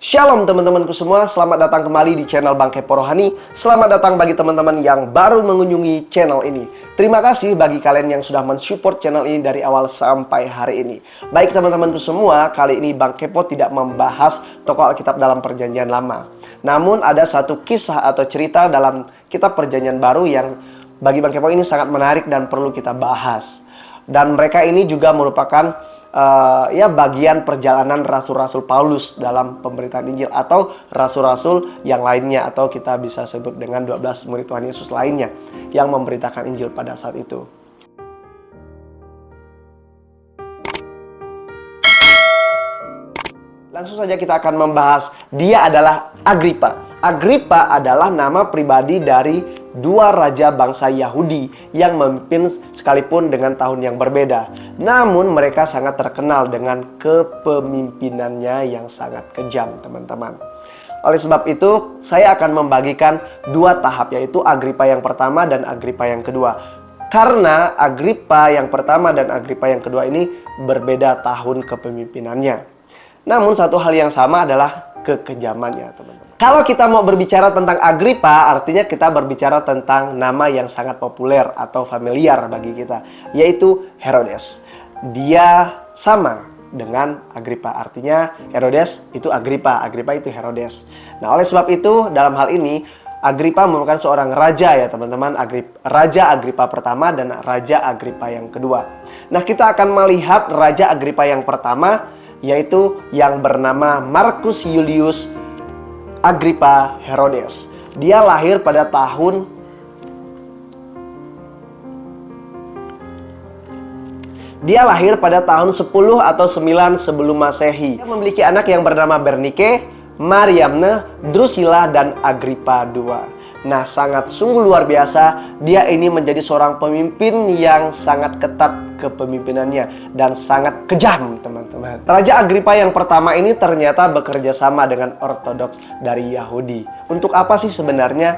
Shalom teman-temanku semua, selamat datang kembali di channel Bang Kepo Rohani. Selamat datang bagi teman-teman yang baru mengunjungi channel ini. Terima kasih bagi kalian yang sudah mensupport channel ini dari awal sampai hari ini. Baik teman-temanku semua, kali ini Bang Kepo tidak membahas tokoh Alkitab dalam Perjanjian Lama. Namun ada satu kisah atau cerita dalam kitab Perjanjian Baru yang bagi Bang Kepo ini sangat menarik dan perlu kita bahas. Dan mereka ini juga merupakan bagian perjalanan rasul-rasul Paulus dalam pemberitaan Injil atau rasul-rasul yang lainnya, atau kita bisa sebut dengan 12 murid Tuhan Yesus lainnya yang memberitakan Injil pada saat itu. Langsung saja kita akan membahas, dia adalah Agripa. Agripa adalah nama pribadi dari dua raja bangsa Yahudi yang memimpin sekalipun dengan tahun yang berbeda. Namun mereka sangat terkenal dengan kepemimpinannya yang sangat kejam, teman-teman. Oleh sebab itu, saya akan membagikan dua tahap, yaitu Agripa yang pertama dan Agripa yang kedua. Karena Agripa yang pertama dan Agripa yang kedua ini berbeda tahun kepemimpinannya. Namun satu hal yang sama adalah kekejamannya, teman-teman. Kalau kita mau berbicara tentang Agripa, artinya kita berbicara tentang nama yang sangat populer atau familiar bagi kita, yaitu Herodes. Dia sama dengan Agripa, artinya Herodes itu Agripa, Agripa itu Herodes. Nah, oleh sebab itu dalam hal ini Agripa merupakan seorang raja ya teman-teman, Raja Agripa pertama dan Raja Agripa yang kedua. Nah, kita akan melihat Raja Agripa yang pertama, yaitu yang bernama Marcus Julius Agripa Herodes. Dia lahir pada tahun Dia lahir pada tahun 10 atau 9 sebelum Masehi. Dia memiliki anak yang bernama Bernike, Mariamne, Drusilla, dan Agripa II. Nah, sangat sungguh luar biasa. Dia ini menjadi seorang pemimpin yang sangat ketat kepemimpinannya dan sangat kejam, teman-teman. Raja Agripa yang pertama ini ternyata bekerja sama dengan Ortodoks dari Yahudi. Untuk apa sih sebenarnya?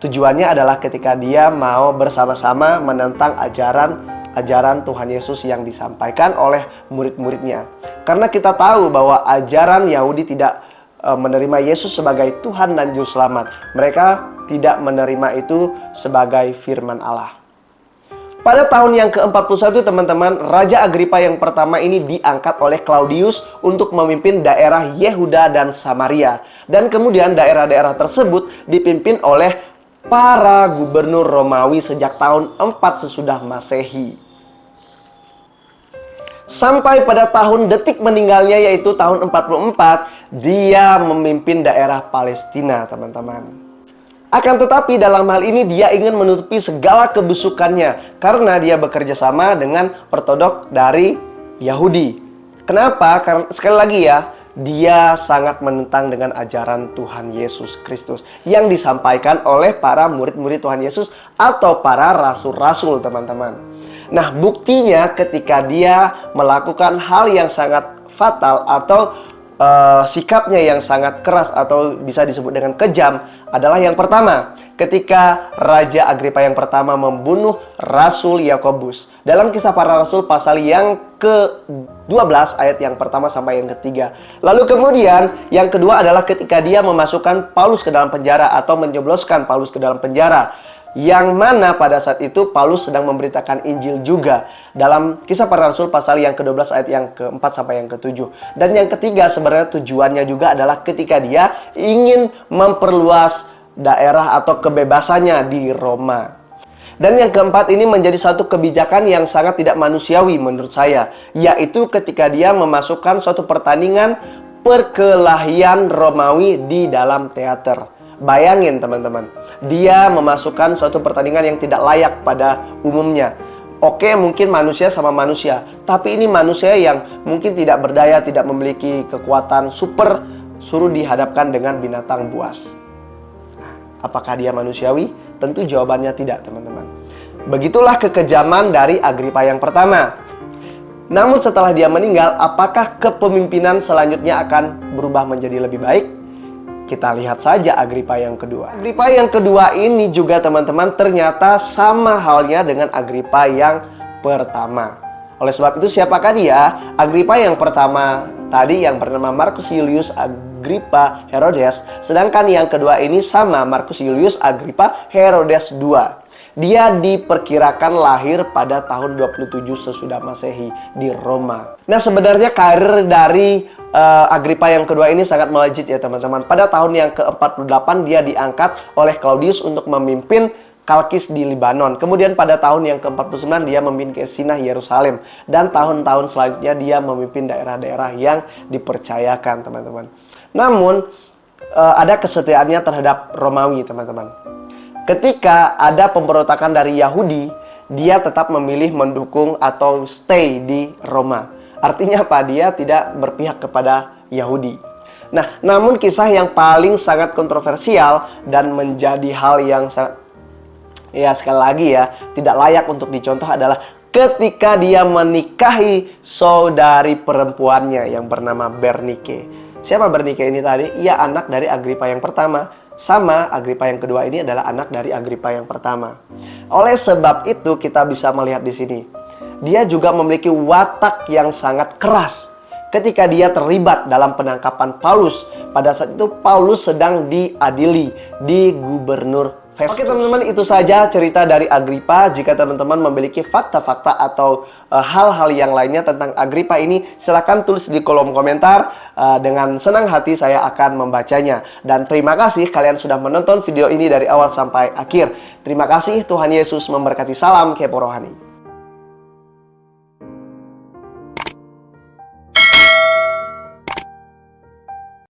Tujuannya adalah ketika dia mau bersama-sama menentang ajaran Tuhan Yesus yang disampaikan oleh murid-muridnya. Karena kita tahu bahwa ajaran Yahudi tidak menerima Yesus sebagai Tuhan dan Juru Selamat. Mereka tidak menerima itu sebagai firman Allah. Pada tahun yang ke-41 teman-teman, Raja Agripa yang pertama ini diangkat oleh Claudius untuk memimpin daerah Yehuda dan Samaria. Dan kemudian daerah-daerah tersebut dipimpin oleh para gubernur Romawi sejak tahun 4 sesudah Masehi. Sampai pada tahun detik meninggalnya, yaitu tahun 44, dia memimpin daerah Palestina, teman-teman. Akan tetapi dalam hal ini dia ingin menutupi segala kebusukannya karena dia bekerja sama dengan Ortodoks dari Yahudi. Kenapa? Karena sekali lagi ya, dia sangat menentang dengan ajaran Tuhan Yesus Kristus yang disampaikan oleh para murid-murid Tuhan Yesus atau para rasul-rasul, teman-teman. Nah, buktinya ketika dia melakukan hal yang sangat fatal atau sikapnya yang sangat keras atau bisa disebut dengan kejam adalah yang pertama, ketika Raja Agripa yang pertama membunuh Rasul Yakobus. Dalam Kisah Para Rasul pasal yang ke-12 ayat yang pertama sampai yang ketiga. Lalu kemudian yang kedua adalah ketika dia memasukkan Paulus ke dalam penjara atau menjebloskan Paulus ke dalam penjara. Yang mana pada saat itu Paulus sedang memberitakan Injil juga. Dalam Kisah Para Rasul pasal yang ke-12 ayat yang ke-4 sampai yang ke-7. Dan yang ketiga sebenarnya tujuannya juga adalah ketika dia ingin memperluas daerah atau kebebasannya di Roma. Dan yang keempat ini menjadi satu kebijakan yang sangat tidak manusiawi menurut saya, yaitu ketika dia memasukkan suatu pertandingan perkelahian Romawi di dalam teater. Bayangin teman-teman, dia memasukkan suatu pertandingan yang tidak layak pada umumnya. Oke, mungkin manusia sama manusia, tapi ini manusia yang mungkin tidak berdaya, tidak memiliki kekuatan super, suruh dihadapkan dengan binatang buas. Apakah dia manusiawi? Tentu jawabannya tidak, teman-teman. Begitulah kekejaman dari Agripa yang pertama. Namun setelah dia meninggal, apakah kepemimpinan selanjutnya akan berubah menjadi lebih baik? Kita lihat saja Agripa yang kedua. Agripa yang kedua ini juga teman-teman ternyata sama halnya dengan Agripa yang pertama. Oleh sebab itu siapakah dia? Agripa yang pertama tadi yang bernama Marcus Julius Agrippa Herodes, sedangkan yang kedua ini sama, Marcus Julius Agrippa Herodes II. Dia diperkirakan lahir pada tahun 27 sesudah Masehi di Roma. Nah, sebenarnya karir dari Agrippa yang kedua ini sangat melejit ya teman-teman. Pada tahun yang ke-48 dia diangkat oleh Claudius untuk memimpin Kalkis di Libanon. Kemudian pada tahun yang ke-49 dia memimpin Sinai Yerusalem. Dan tahun-tahun selanjutnya dia memimpin daerah-daerah yang dipercayakan teman-teman. Namun ada kesetiaannya terhadap Romawi teman-teman. Ketika ada pemberontakan dari Yahudi, dia tetap memilih mendukung atau stay di Roma. Artinya apa? Dia tidak berpihak kepada Yahudi. Nah, namun kisah yang paling sangat kontroversial dan menjadi hal yang sekali lagi ya, tidak layak untuk dicontoh adalah ketika dia menikahi saudari perempuannya yang bernama Bernike. Siapa Bernike ini tadi? Ia anak dari Agrippa yang pertama. Sama, Agrippa yang kedua ini adalah anak dari Agrippa yang pertama. Oleh sebab itu kita bisa melihat di sini. Dia juga memiliki watak yang sangat keras. Ketika dia terlibat dalam penangkapan Paulus. Pada saat itu Paulus sedang diadili di Gubernur Festus. Oke teman-teman, itu saja cerita dari Agrippa. Jika teman-teman memiliki fakta-fakta atau hal-hal yang lainnya tentang Agrippa ini, silahkan tulis di kolom komentar. Dengan senang hati saya akan membacanya. Dan terima kasih kalian sudah menonton video ini dari awal sampai akhir. Terima kasih, Tuhan Yesus memberkati. Salam kepo rohani.